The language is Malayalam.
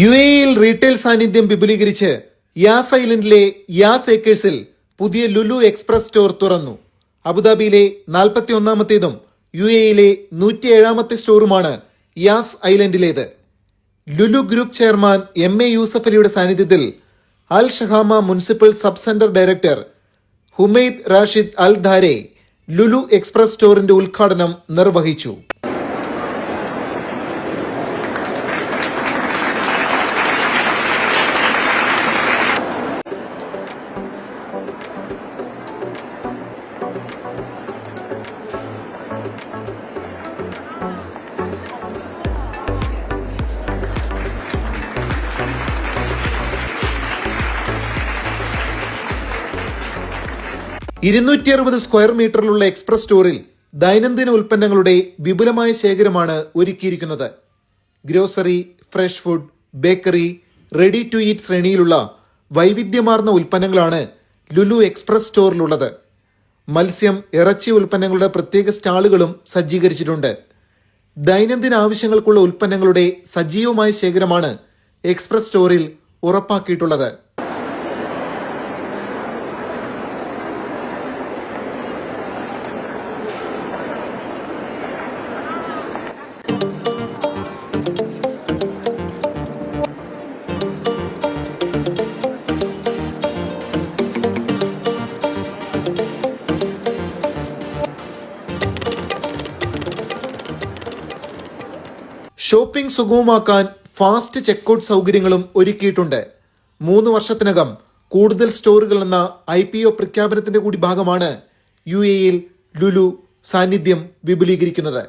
UAE-യിൽ റീറ്റെയിൽ സാന്നിധ്യം വിപുലീകരിച്ച് യാസ് ഐലൻഡിലെ യാസ് ഏക്കേഴ്സിൽ പുതിയ ലുലു എക്സ്പ്രസ് സ്റ്റോർ തുറന്നു. അബുദാബിയിലെ 41ാമത്തേതും UAE-യിലെ 107ാമത്തെ സ്റ്റോറുമാണ് യാസ് ഐലൻഡിലേത്. Lulu group chairman MA Yusuf അലിയുടെ സാന്നിധ്യത്തിൽ Al Shahama municipal sub centre director Humaid Rashid Al Dhahere Lulu express സ്റ്റോറിന്റെ ഉദ്ഘാടനം നിർവഹിച്ചു. സ്ക്വയർ മീറ്ററിലുള്ള എക്സ്പ്രസ് സ്റ്റോറിൽ ദൈനംദിന ഉൽപ്പന്നങ്ങളുടെ വിപുലമായ ശേഖരമാണ് ഒരുക്കിയിരിക്കുന്നത്. Grocery, fresh food, bakery, ready to eat ശ്രേണിയിലുള്ള വൈവിധ്യമാർന്ന ഉൽപ്പന്നങ്ങളാണ് ലുലു എക്സ്പ്രസ് സ്റ്റോറിലുള്ളത്. മത്സ്യം, ഇറച്ചി ഉൽപ്പന്നങ്ങളുടെ പ്രത്യേക സ്റ്റാളുകളും സജ്ജീകരിച്ചിട്ടുണ്ട്. ദൈനംദിന ആവശ്യങ്ങൾക്കുള്ള ഉൽപ്പന്നങ്ങളുടെ സജീവമായ ശേഖരമാണ് എക്സ്പ്രസ് സ്റ്റോറിൽ ഉറപ്പാക്കിയിട്ടുള്ളത്. ഷോപ്പിംഗ് സുഗമമാക്കാൻ ഫാസ്റ്റ് ചെക്കൗട്ട് സൗകര്യങ്ങളും ഒരുക്കിയിട്ടുണ്ട്. 3 വർഷത്തിനകം കൂടുതൽ സ്റ്റോറുകൾ എന്ന IPO പ്രഖ്യാപനത്തിന്റെ കൂടി ഭാഗമാണ് UAE-യിൽ ലുലു സാന്നിധ്യം വിപുലീകരിക്കുന്നത്.